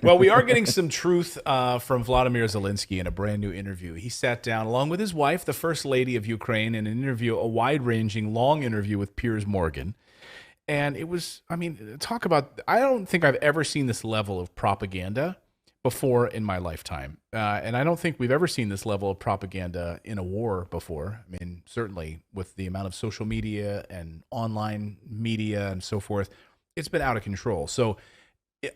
Well, we are getting some truth from Vladimir Zelensky in a brand new interview. He sat down along with his wife, the first lady of Ukraine, in an interview, a wide-ranging, long interview with Piers Morgan. And it was, I mean, talk about, I don't think I've ever seen this level of propaganda before in my lifetime. And I don't think we've ever seen this level of propaganda in a war before. I mean, certainly with the amount of social media and online media and so forth, it's been out of control. So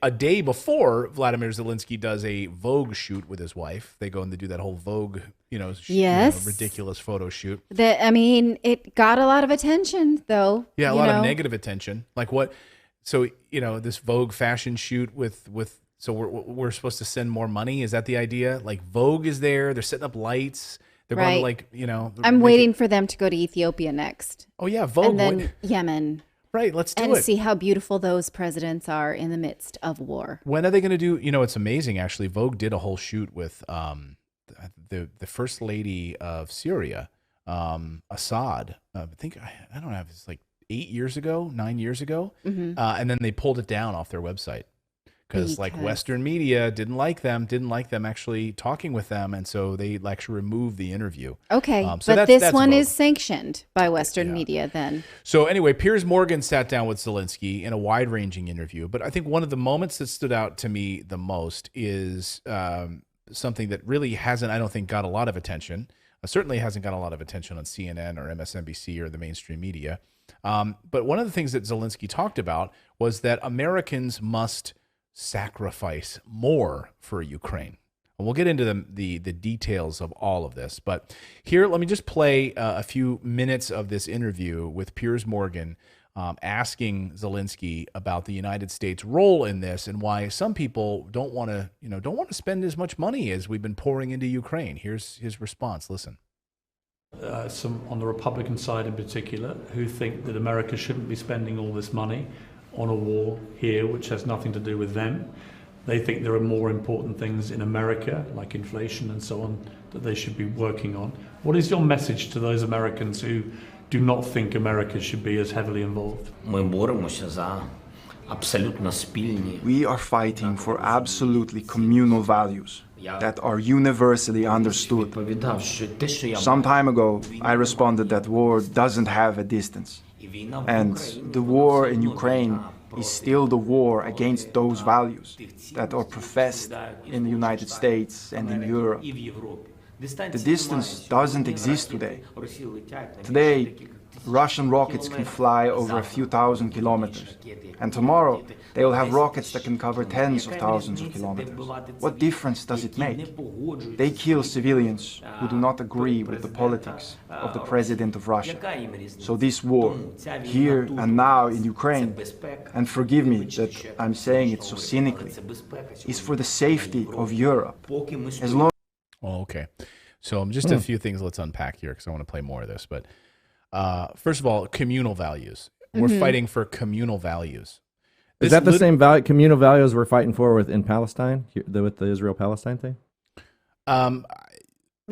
a day before Vladimir Zelensky does a Vogue shoot with his wife, they go and they do that whole Vogue, Yes. ridiculous photo shoot. It got a lot of attention, though. Yeah, a lot of negative attention. Like what? So this Vogue fashion shoot with. So we're supposed to send more money. Is that the idea? Like Vogue is there. They're setting up lights. They're going to I'm waiting for them to go to Ethiopia next. Oh yeah, Vogue. And then Yemen. Right, let's do it. And see how beautiful those presidents are in the midst of war. When are they going to do, it's amazing actually. Vogue did a whole shoot with the first lady of Syria, Assad. I think, I don't know, it was like 9 years ago. Mm-hmm. And then they pulled it down off their website. Because Western media didn't like them actually talking with them. And so they actually removed the interview. Okay, so but this that's one Vogue. is sanctioned by Western media then. So anyway, Piers Morgan sat down with Zelensky in a wide-ranging interview. But I think one of the moments that stood out to me the most is something that really hasn't, I don't think, got a lot of attention. Certainly hasn't got a lot of attention on CNN or MSNBC or the mainstream media. But one of the things that Zelensky talked about was that Americans must sacrifice more for Ukraine. And we'll get into the details of all of this. But here, let me just play a few minutes of this interview with Piers Morgan asking Zelensky about the United States' role in this and why some people don't want to spend as much money as we've been pouring into Ukraine. Here's his response. Listen. Some on the Republican side in particular who think that America shouldn't be spending all this money on a war here which has nothing to do with them. They think there are more important things in America, like inflation and so on, that they should be working on. What is your message to those Americans who do not think America should be as heavily involved? We are fighting for absolutely communal values that are universally understood. Some time ago, I responded that war doesn't have a distance. And the war in Ukraine is still the war against those values that are professed in the United States and in Europe. The distance doesn't exist today. Today, Russian rockets can fly over a few thousand kilometers. And tomorrow, they will have rockets that can cover tens of thousands of kilometers. What difference does it make? They kill civilians who do not agree with the politics of the president of Russia. So this war, here and now in Ukraine, and forgive me that I'm saying it so cynically, is for the safety of Europe. As long Oh, okay. So just a few things let's unpack here because I want to play more of this. But first of all, communal values. We're fighting for communal values. Is that the same communal values we're fighting for in Palestine, with the Israel-Palestine thing?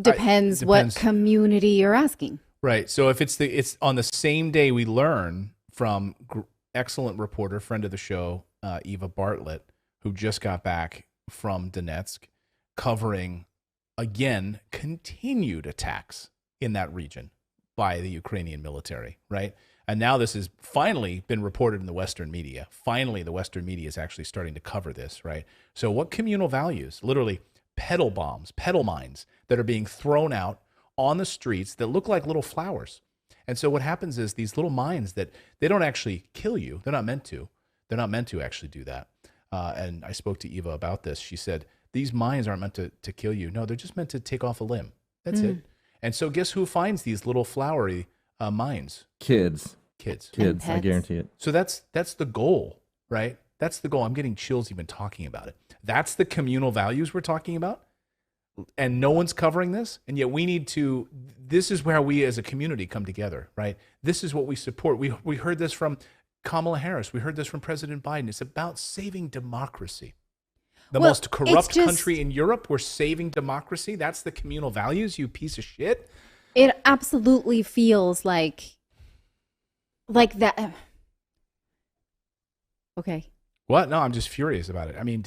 Depends what community you're asking. Right. So if it's on the same day we learn from excellent reporter, friend of the show, Eva Bartlett, who just got back from Donetsk, covering, again, continued attacks in that region by the Ukrainian military, right? And now this has finally been reported in the Western media. Finally, the Western media is actually starting to cover this, right? So what communal values? Literally pedal bombs, pedal mines that are being thrown out on the streets that look like little flowers. And so what happens is these little mines that they don't actually kill you. They're not meant to. They're not meant to actually do that. And I spoke to Eva about this. She said, these mines aren't meant to kill you. No, they're just meant to take off a limb. That's it. And so guess who finds these little flowery mines? Kids. I guarantee it. So that's the goal, right? That's the goal. I'm getting chills even talking about it. That's the communal values we're talking about. And no one's covering this. And yet this is where we as a community come together, right? This is what we support. We heard this from Kamala Harris. We heard this from President Biden. It's about saving democracy. The most corrupt country in Europe, we're saving democracy. That's the communal values, you piece of shit. It absolutely feels like that. Okay. What? No, I'm just furious about it. I mean,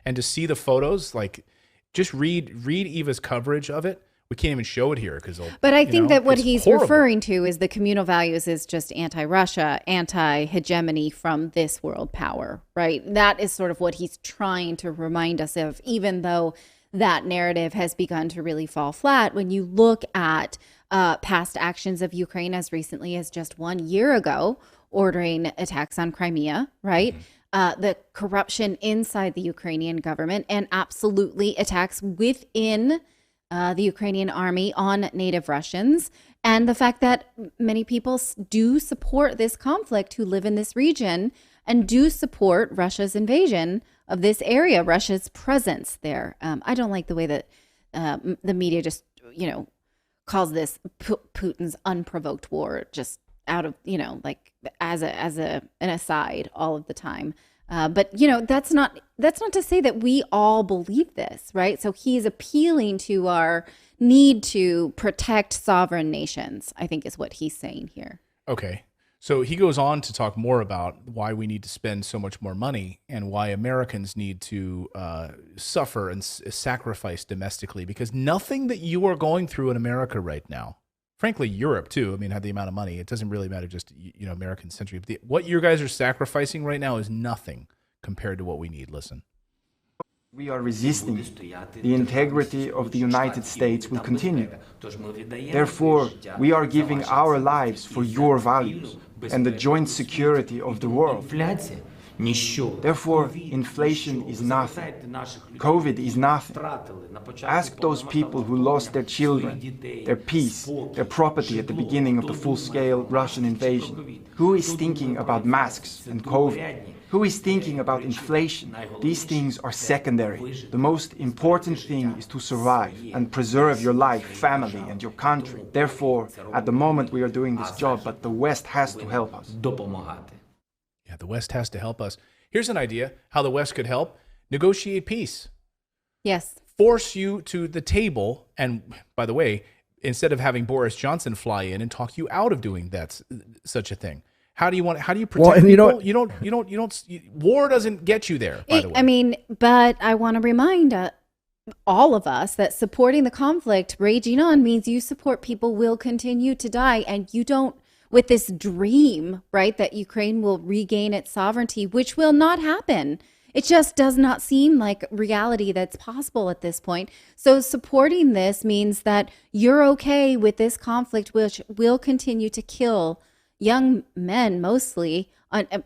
and to see the photos, like, just read Eva's coverage of it. We can't even show it here because. But I think that what he's horrible. referring to is the communal values is just anti-Russia, anti-hegemony from this world power, right? That is sort of what he's trying to remind us of, even though that narrative has begun to really fall flat. When you look at past actions of Ukraine as recently as just 1 year ago, ordering attacks on Crimea, right? The corruption inside the Ukrainian government and absolutely attacks within the Ukrainian army on native Russians, and the fact that many people do support this conflict who live in this region and do support Russia's invasion of this area, Russia's presence there. I don't like the way that the media just, calls this Putin's unprovoked war, just out of, like as an aside all of the time. But that's not to say that we all believe this, right? So he's appealing to our need to protect sovereign nations, I think is what he's saying here. Okay. So he goes on to talk more about why we need to spend so much more money and why Americans need to suffer and sacrifice domestically, because nothing that you are going through in America right now, frankly, Europe too, I mean, had the amount of money, it doesn't really matter just, American century. But what you guys are sacrificing right now is nothing compared to what we need. Listen. We are resisting. The integrity of the United States will continue. Therefore, we are giving our lives for your values and the joint security of the world. Therefore, inflation is nothing. COVID is nothing. Ask those people who lost their children, their peace, their property at the beginning of the full-scale Russian invasion. Who is thinking about masks and COVID? Who is thinking about inflation? These things are secondary. The most important thing is to survive and preserve your life, family, and your country. Therefore, at the moment we are doing this job, but the West has to help us. Yeah, the West has to help us. Here's an idea how the West could help. Negotiate peace. Yes. Force you to the table. And by the way, instead of having Boris Johnson fly in and talk you out of doing such a thing. How do you protect people? You don't, war doesn't get you there, by the way. I mean, but I want to remind all of us that supporting the conflict raging on means you support people will continue to die, and you don't, with this dream, right, that Ukraine will regain its sovereignty, which will not happen. It just does not seem like reality that's possible at this point. So supporting this means that you're okay with this conflict, which will continue to kill young men, mostly,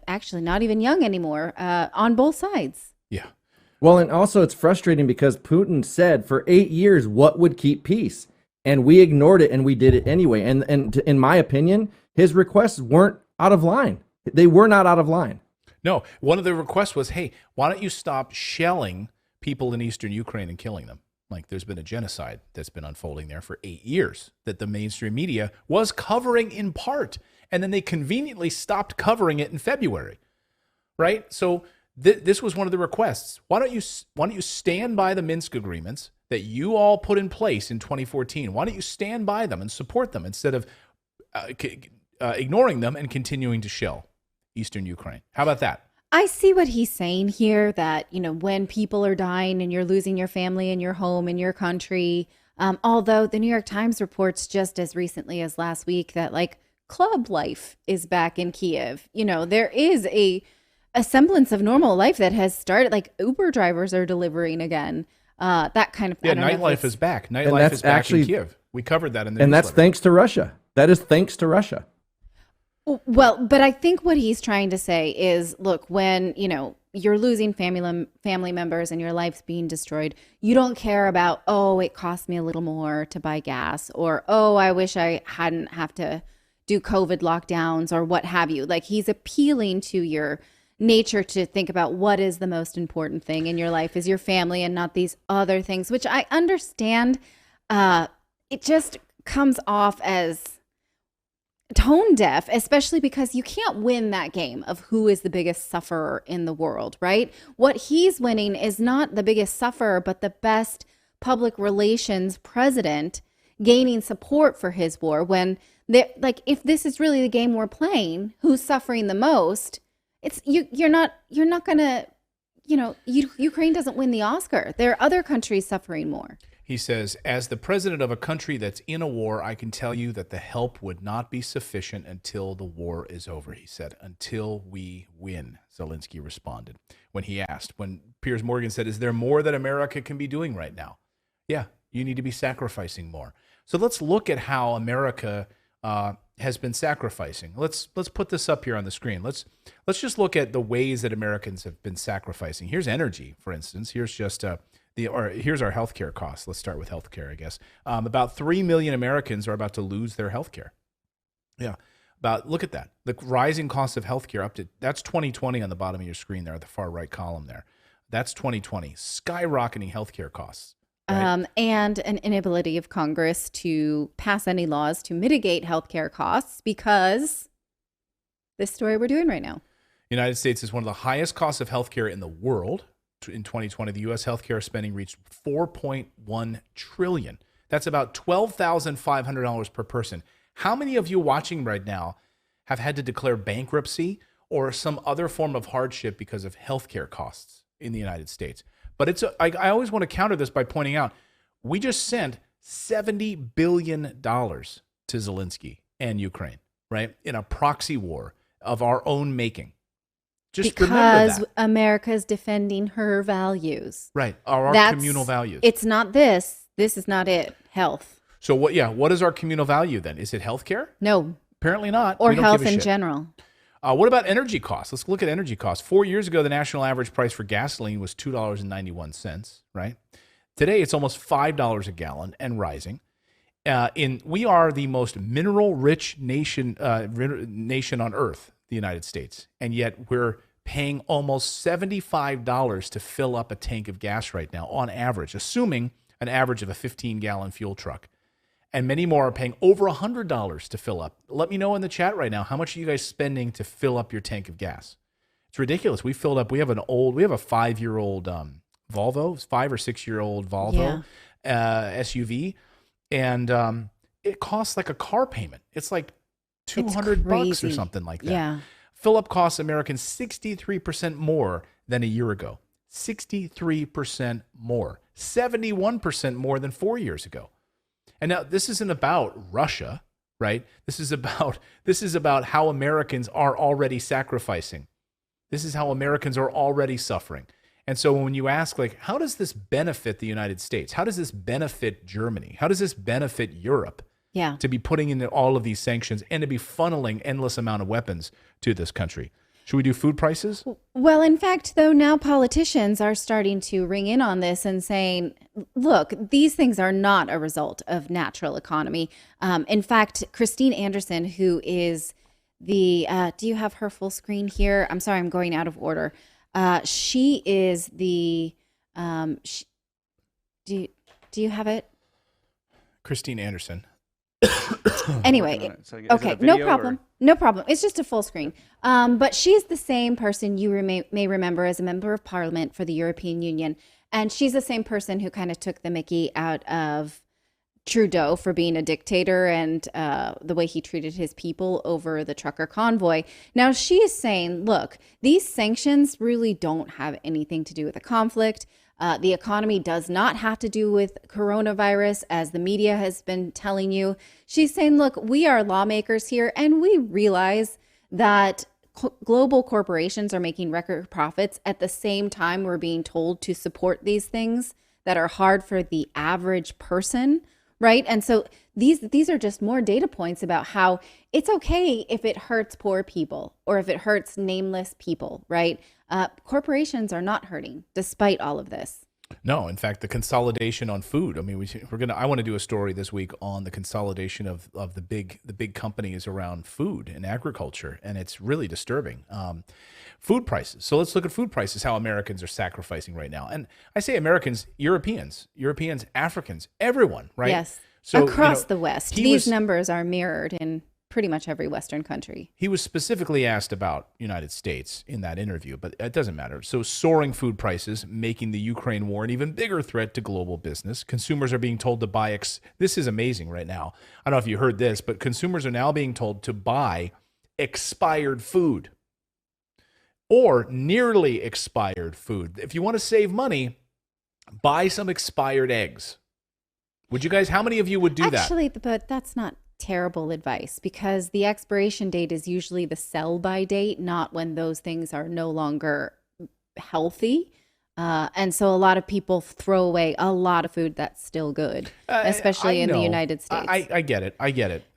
actually not even young anymore, on both sides. Yeah. Well, and also it's frustrating because Putin said for 8 years what would keep peace, and we ignored it and we did it anyway. And in my opinion, his requests weren't out of line. They were not out of line. No, one of the requests was, hey, why don't you stop shelling people in eastern Ukraine and killing them? Like, there's been a genocide that's been unfolding there for 8 years that the mainstream media was covering in part. And then they conveniently stopped covering it in February, right? So this was one of the requests. Why don't you stand by the Minsk agreements that you all put in place in 2014? Why don't you stand by them and support them instead of ignoring them and continuing to shell eastern Ukraine? How about that? I see what he's saying here, that, when people are dying and you're losing your family and your home and your country, although the New York Times reports just as recently as last week that, like, club life is back in Kiev. There is a semblance of normal life that has started. Like, Uber drivers are delivering again. That kind of thing. Yeah, nightlife is back. Nightlife is back in Kiev. We covered that in the newsletter. That's thanks to Russia. That is thanks to Russia. Well, but I think what he's trying to say is, look, when, you're losing family members and your life's being destroyed, you don't care about, oh, it cost me a little more to buy gas, or, oh, I wish I hadn't have to do COVID lockdowns or what have you. Like, he's appealing to your nature to think about what is the most important thing in your life is your family and not these other things, which I understand. It just comes off as tone deaf, especially because you can't win that game of who is the biggest sufferer in the world, right? What he's winning is not the biggest sufferer, but the best public relations president gaining support for his war. When like, if this is really the game we're playing, who's suffering the most? You're not gonna, Ukraine doesn't win the Oscar. There are other countries suffering more. He says, as the president of a country that's in a war, I can tell you that the help would not be sufficient until the war is over. He said, until we win, Zelensky responded when he asked. When Piers Morgan said, is there more that America can be doing right now? Yeah, you need to be sacrificing more. So let's look at how America has been sacrificing. Let's put this up here on the screen. Let's just look at the ways that Americans have been sacrificing. Here's energy, for instance. Here's just here's our healthcare costs. Let's start with healthcare, I guess. About 3 million Americans are about to lose their healthcare. Yeah, look at that. The rising cost of healthcare that's 2020 on the bottom of your screen there, the far right column there. That's 2020, skyrocketing healthcare costs. Right? And an inability of Congress to pass any laws to mitigate healthcare costs because this story we're doing right now. United States is one of the highest costs of healthcare in the world. In 2020, the U.S. healthcare spending reached $4.1 trillion. That's about $12,500 per person. How many of you watching right now have had to declare bankruptcy or some other form of hardship because of healthcare costs in the United States? But I always want to counter this by pointing out, we just sent $70 billion to Zelensky and Ukraine, right? In a proxy war of our own making. Just because America is defending her values. Right. Our communal values. It's not this. This is not it. Health. So what is our communal value then? Is it healthcare? No. Apparently not. Or health in general. What about energy costs? Let's look at energy costs. 4 years ago, the national average price for gasoline was $2.91, right? Today, it's almost $5 a gallon and rising. We are the most mineral-rich nation on Earth, the United States, and yet we're paying almost $75 to fill up a tank of gas right now on average, assuming an average of a 15-gallon fuel truck. And many more are paying over $100 to fill up. Let me know in the chat right now, how much are you guys spending to fill up your tank of gas? It's ridiculous. We have a 5-year-old Volvo, 5 or 6-year-old Volvo SUV, and it costs like a car payment. It's like $200 or something like that. Yeah. Fill-up costs Americans 63% more than a year ago. 63% more. 71% more than 4 years ago. And now this isn't about Russia, right? This is about how Americans are already sacrificing. This is how Americans are already suffering. And so when you ask, like, how does this benefit the United States? How does this benefit Germany? How does this benefit Europe? Yeah. To be putting in all of these sanctions and to be funneling endless amount of weapons to this country. Should we do food prices? Well, in fact, though, now politicians are starting to ring in on this and saying, look, these things are not a result of natural economy. In fact, Christine Anderson, who is the, do you have her full screen here? I'm sorry, I'm going out of order. She is the, do you have it? Christine Anderson. Anyway, okay, no problem. No problem. It's just a full screen. But she's the same person you may remember as a member of parliament for the European Union. And she's the same person who kind of took the mickey out of Trudeau for being a dictator and the way he treated his people over the trucker convoy. Now she is saying, look, these sanctions really don't have anything to do with the conflict. The economy does not have to do with coronavirus, as the media has been telling you. She's saying, look, we are lawmakers here, and we realize that global corporations are making record profits at the same time we're being told to support these things that are hard for the average person, right? And so these are just more data points about how it's okay if it hurts poor people or if it hurts nameless people, right? Corporations are not hurting despite all of this. No, in fact, the consolidation on food. I mean, I want to do a story this week on the consolidation of the big companies around food and agriculture, and it's really disturbing. Food prices. So let's look at food prices, how Americans are sacrificing right now. And I say Americans, Europeans, Africans, everyone, right? Yes. So, across the West, these numbers are mirrored in pretty much every Western country. He was specifically asked about United States in that interview, but it doesn't matter. So soaring food prices, making the Ukraine war an even bigger threat to global business. Consumers are being told to buy, this is amazing right now. I don't know if you heard this, but consumers are now being told to buy expired food. or nearly expired food. If you want to save money, buy some expired eggs. Would you guys, how many of you would do that? Actually, but that's not terrible advice, because the expiration date is usually the sell-by date, not when those things are no longer healthy. And so a lot of people throw away a lot of food that's still good, especially in the United States. I get it.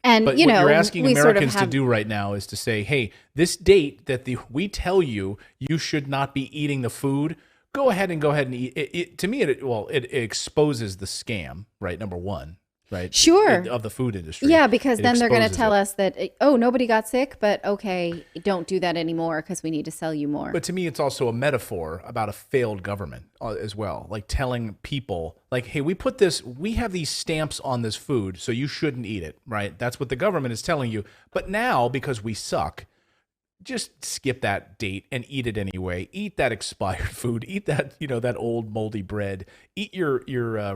And, but you what know, you're asking we sort of Americans to do right now is to say, hey, this date that we tell you should not be eating the food, go ahead and eat it. To me, it exposes the scam, right? Number one, right? Sure. Of the food industry. Yeah, because then they're going to exposes tell it. us that, oh, nobody got sick, but okay, don't do that anymore because we need to sell you more. But to me, it's also a metaphor about a failed government as well. Like telling people, like, hey, we have these stamps on this food, so you shouldn't eat it, right? That's what the government is telling you. But now, because we suck, just skip that date and eat it anyway. Eat that expired food. Eat that, that old moldy bread. Eat your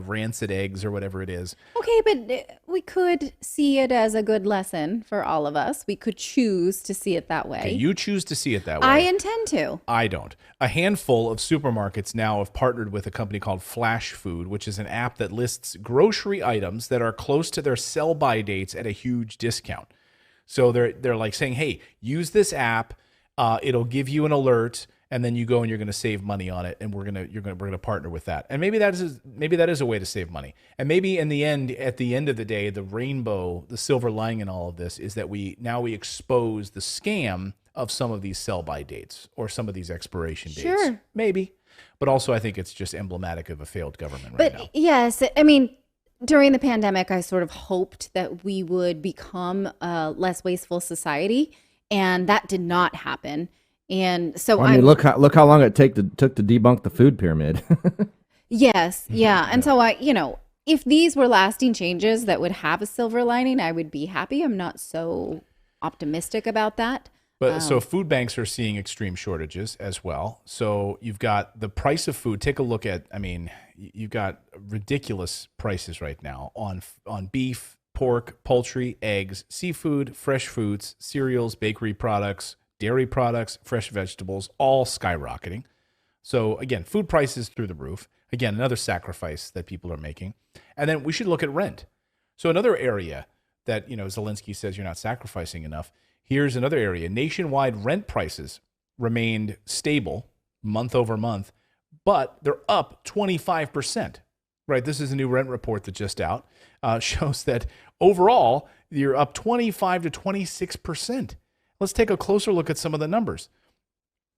rancid eggs or whatever it is. Okay, but we could see it as a good lesson for all of us. We could choose to see it that way. Okay, you choose to see it that way. I intend to. I don't. A handful of supermarkets now have partnered with a company called Flash Food, which is an app that lists grocery items that are close to their sell-by dates at a huge discount. So they're like saying, hey, use this app. It'll give you an alert, and then you go and you're going to save money on it, and we're going to partner with that. And maybe that is a way to save money. And maybe at the end of the day, the silver lining in all of this is that we expose the scam of some of these sell-by dates or some of these expiration dates. Sure. Maybe. But also I think it's just emblematic of a failed government right now. But yes, I mean, during the pandemic, I sort of hoped that we would become a less wasteful society, and that did not happen. And so look how long it took to debunk the food pyramid. Yes, yeah. And so if these were lasting changes that would have a silver lining, I would be happy. I'm not so optimistic about that. But so food banks are seeing extreme shortages as well. So you've got the price of food. Take a look at, you've got ridiculous prices right now on beef, pork, poultry, eggs, seafood, fresh foods, cereals, bakery products, dairy products, fresh vegetables, all skyrocketing. So again, food prices through the roof. Again, another sacrifice that people are making. And then we should look at rent. So another area that, Zelensky says you're not sacrificing enough. Here's another area. Nationwide rent prices remained stable month over month, but they're up 25%. Right? This is a new rent report that just out. Shows that overall, you're up 25 to 26%. Let's take a closer look at some of the numbers.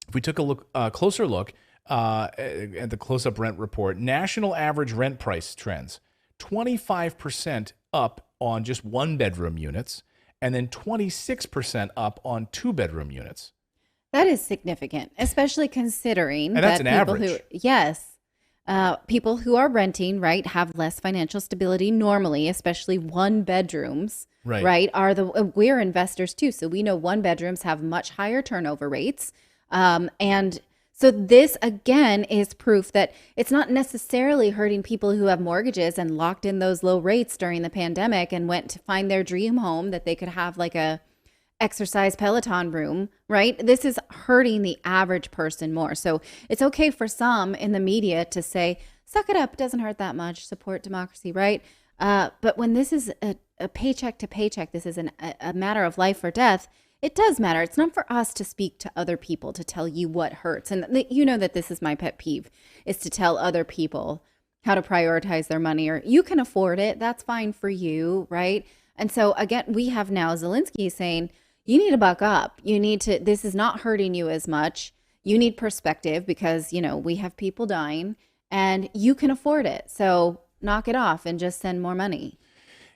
If we took a closer look at the close-up rent report, national average rent price trends, 25% up on just one-bedroom units, and then 26% up on two-bedroom units. That is significant, especially considering and that's that an average. People who are renting, right, have less financial stability normally, especially one bedrooms, right? We're investors too, so we know one bedrooms have much higher turnover rates, and so this again is proof that it's not necessarily hurting people who have mortgages and locked in those low rates during the pandemic and went to find their dream home that they could have like a exercise Peloton room, right? This is hurting the average person more. So it's okay for some in the media to say, suck it up, it doesn't hurt that much, support democracy, right? But when this is a paycheck to paycheck, this is a matter of life or death, it does matter. It's not for us to speak to other people to tell you what hurts. And that this is my pet peeve, is to tell other people how to prioritize their money, or you can afford it, that's fine for you, right? And so again, we have now Zelensky saying, you need to buck up. This is not hurting you as much. You need perspective because, we have people dying and you can afford it. So knock it off and just send more money.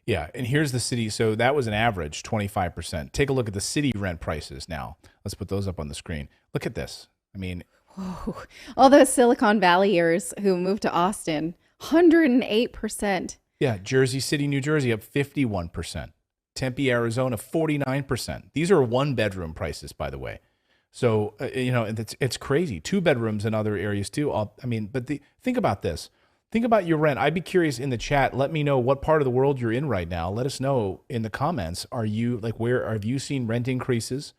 Yeah, and here's the city. So that was an average, 25%. Take a look at the city rent prices now. Let's put those up on the screen. Look at this. Whoa. All those Silicon Valleyers who moved to Austin, 108%. Yeah, Jersey City, New Jersey, up 51%. Tempe, Arizona, 49%. These are one-bedroom prices, by the way. So, it's crazy. Two bedrooms in other areas, too. Think about this. Think about your rent. I'd be curious in the chat. Let me know what part of the world you're in right now. Let us know in the comments. Are you where have you seen rent increases?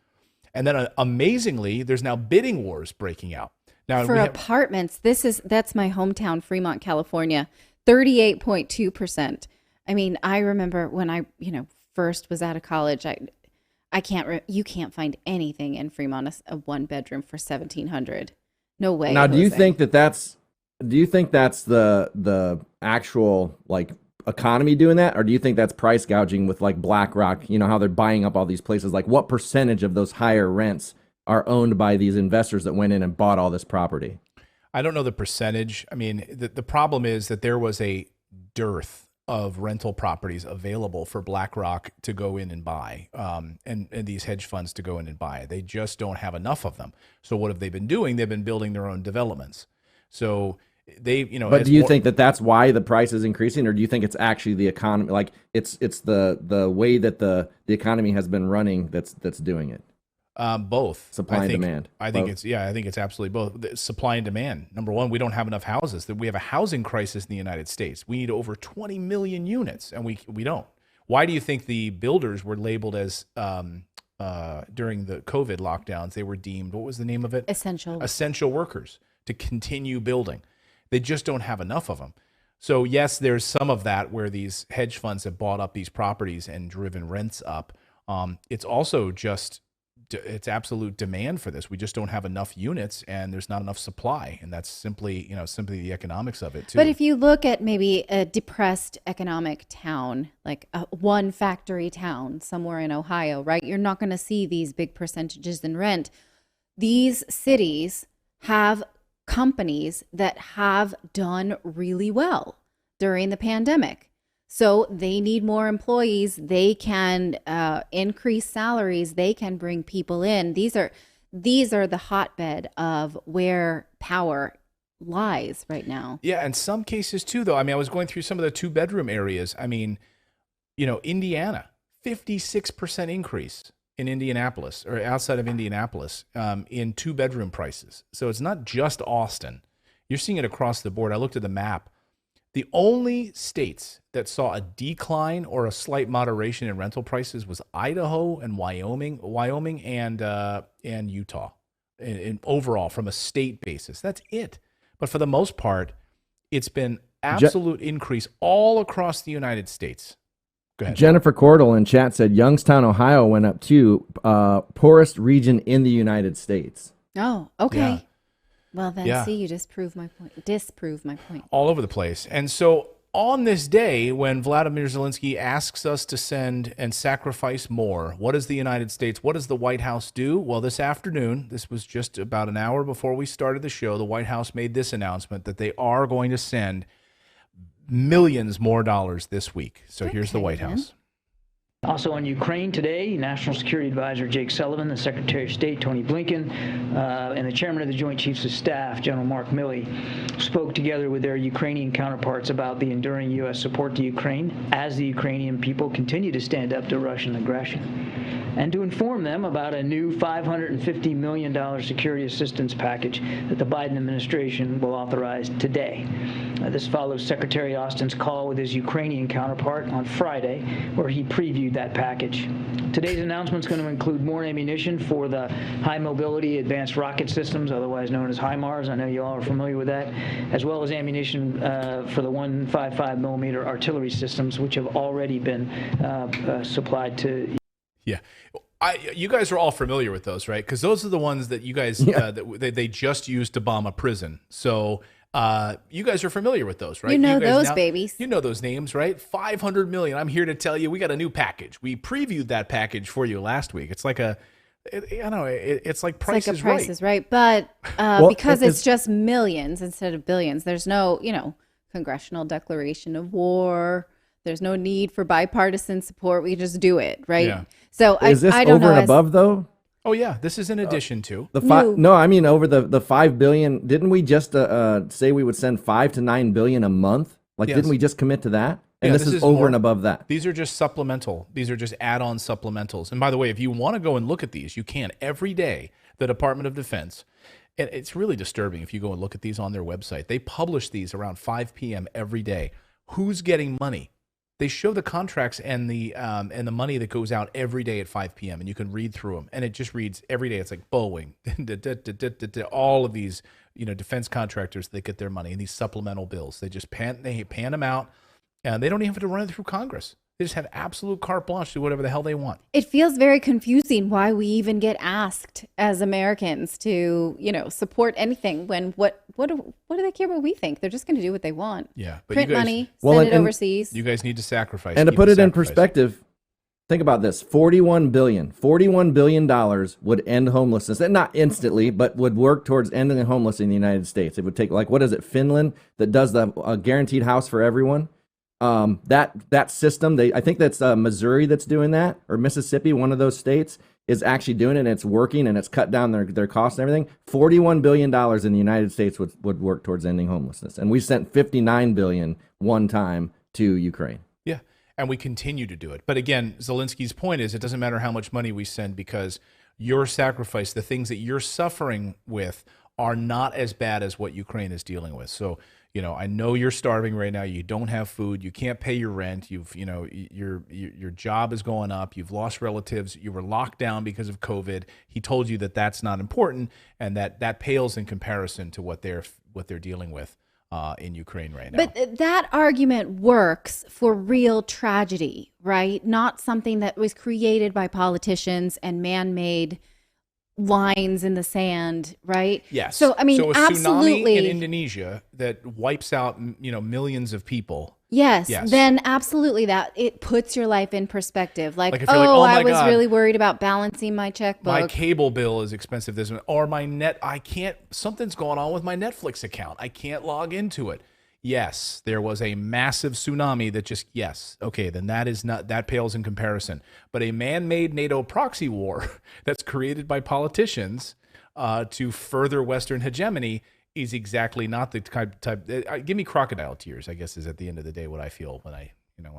And then amazingly, there's now bidding wars breaking out. Now For apartments, that's my hometown, Fremont, California, 38.2%. I mean, I remember when I, first was out of college, you can't find anything in Fremont, a one bedroom for $1,700. No way. Now, do you think that's the actual like economy doing that, or do you think that's price gouging with like BlackRock? How they're buying up all these places. Like, what percentage of those higher rents are owned by these investors that went in and bought all this property? I don't know the percentage. I mean, the problem is that there was a dearth of rental properties available for BlackRock to go in and buy, and these hedge funds to go in and buy. They just don't have enough of them. So what have they been doing? They've been building their own developments. So they, But do you think that that's why the price is increasing, or do you think it's actually the economy? Like it's the way that the economy has been running that's doing it? Both. Supply and demand. I think it's absolutely both. Supply and demand. Number one, we don't have enough houses. We have a housing crisis in the United States. We need over 20 million units, and we don't. Why do you think the builders were labeled as during the COVID lockdowns? They were deemed, what was the name of it? Essential workers to continue building. They just don't have enough of them. So yes, there's some of that where these hedge funds have bought up these properties and driven rents up. It's also just it's absolute demand for this. We just don't have enough units, and there's not enough supply, and that's simply the economics of it too. But if you look at maybe a depressed economic town, like one factory town somewhere in Ohio, right? You're not going to see these big percentages in rent. These cities have companies that have done really well during the pandemic. So they need more employees. They can increase salaries. They can bring people in. These are the hotbed of where power lies right now. Yeah, in some cases too, though. I mean, I was going through some of the 2-bedroom areas. I mean, Indiana, 56% increase in Indianapolis or outside of Indianapolis in 2-bedroom prices. So it's not just Austin. You're seeing it across the board. I looked at the map. The only states that saw a decline or a slight moderation in rental prices was Idaho and Wyoming and Utah. In overall, from a state basis, that's it. But for the most part, it's been absolute increase all across the United States. Go ahead. Jennifer Cordell in chat said Youngstown, Ohio went up too. Poorest region in the United States. Oh, okay. Yeah. Well, then, see, you disprove my point. All over the place. And so on this day, when Vladimir Zelensky asks us to send and sacrifice more, what does the United States, what does the White House do? Well, this afternoon, this was just about an hour before we started the show, the White House made this announcement that they are going to send millions more dollars this week. So here's the White House. Also on Ukraine today, National Security Advisor Jake Sullivan, the Secretary of State Tony Blinken, and the Chairman of the Joint Chiefs of Staff, General Mark Milley, spoke together with their Ukrainian counterparts about the enduring U.S. support to Ukraine as the Ukrainian people continue to stand up to Russian aggression, and to inform them about a new $550 million security assistance package that the Biden administration will authorize today. This follows Secretary Austin's call with his Ukrainian counterpart on Friday, where he previewed that package. Today's announcement is going to include more ammunition for the High Mobility Advanced Rocket Systems, otherwise known as HIMARS. I know you all are familiar with that, as well as ammunition for the 155 millimeter artillery systems, which have already been supplied to. Yeah. You guys are all familiar with those, right? Because those are the ones that you guys that they just used to bomb a prison. So you guys are familiar with those, right? You know those babies. You know those names, right? 500 million. I'm here to tell you, we got a new package. We previewed that package for you last week. It's like it's like Price is Right. Price is Right, but because it's just millions instead of billions. There's no, congressional declaration of war. There's no need for bipartisan support. We just do it, right? Yeah. So is this over and above though? Oh yeah, this is in addition to the five. No, I mean over the $5 billion. Didn't we just say we would send $5 to $9 billion a month? Like, didn't we just commit to that? And this is over and above that. These are just supplemental. These are just add-on supplementals. And by the way, if you want to go and look at these, you can every day. The Department of Defense. And it's really disturbing if you go and look at these on their website. They publish these around 5 p.m. every day. Who's getting money? they show the contracts and the money that goes out every day at 5 p.m. and you can read through them, and it just reads every day. It's like Boeing, all of these defense contractors that get their money and these supplemental bills. They just pan them out, and they don't even have to run it through Congress. They just have absolute carte blanche to do whatever the hell they want. It feels very confusing why we even get asked as Americans to, support anything when what do they care what we think? They're just going to do what they want. Yeah. But print money, send it overseas. You guys need to sacrifice. And to put it in perspective, think about this. $41 billion would end homelessness. And not instantly, but would work towards ending homelessness in the United States. It would take, what is it, Finland, that does the guaranteed house for everyone? That system, I think that's Missouri that's doing that, or Mississippi, one of those states is actually doing it, and it's working, and it's cut down their costs and everything. $41 billion in the United States would work towards ending homelessness, and we sent $59 billion one time to Ukraine. Yeah, and we continue to do it. But again, Zelensky's point is it doesn't matter how much money we send, because your sacrifice, the things that you're suffering with, are not as bad as what Ukraine is dealing with. So, I know you're starving right now. You don't have food. You can't pay your rent. Your job is going up. You've lost relatives. You were locked down because of COVID. He told you that that's not important, and that pales in comparison to what they're dealing with in Ukraine right now. But that argument works for real tragedy, right? Not something that was created by politicians and man-made lines in the sand, right? Yes. So a tsunami absolutely, in Indonesia that wipes out millions of people. Yes. Then absolutely, that it puts your life in perspective. Like if you're I was God, really worried about balancing my checkbook. My cable bill is expensive this month, or something's going on with my Netflix account. I can't log into it. Yes, there was a massive tsunami then that pales in comparison. But a man-made NATO proxy war that's created by politicians to further Western hegemony is exactly not the type. Give me crocodile tears, I guess, is at the end of the day what I feel when I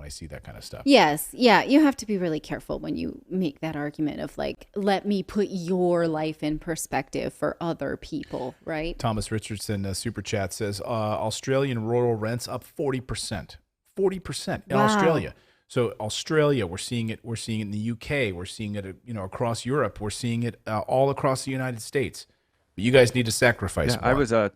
see that kind of stuff. Yes. Yeah. You have to be really careful when you make that argument of let me put your life in perspective for other people, right? Thomas Richardson, super chat, says Australian rural rents up 40%. 40% in Australia. So Australia, we're seeing it in the UK. We're seeing it, across Europe. We're seeing it all across the United States. But you guys need to sacrifice more. I was a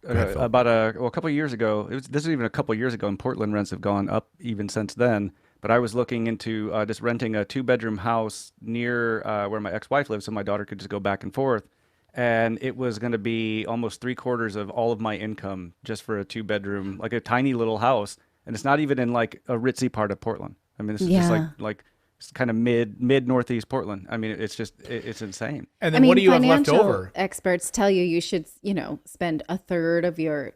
couple of years ago. This was even a couple of years ago, and Portland rents have gone up even since then. But I was looking into just renting a 2-bedroom house near where my ex-wife lives, so my daughter could just go back and forth. And it was going to be almost 3/4 of all of my income just for a 2-bedroom, like a tiny little house. And it's not even in a ritzy part of Portland. I mean, this is just like it's kind of mid northeast Portland. I mean, it's insane. And then what do you have left over? Financial experts tell you should, spend a third to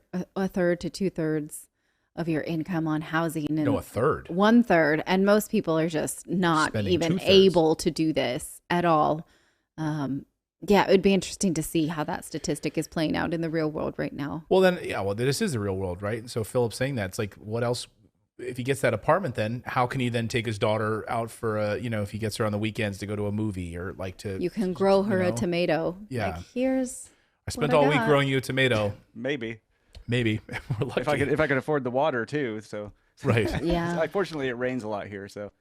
2/3 of your income on housing. And a third. 1/3, and most people are just not spending even 2/3. able to do this at all. It would be interesting to see how that statistic is playing out in the real world right now. Well, this is the real world, right? And so Philip's saying that. It's like, what else? If he gets that apartment, then how can he then take his daughter out for if he gets her on the weekends to go to a movie or You can grow her a tomato. Yeah. I spent all week growing you a tomato. Maybe. We're lucky. If I could afford the water too. So right. Yeah. Unfortunately, it rains a lot here, so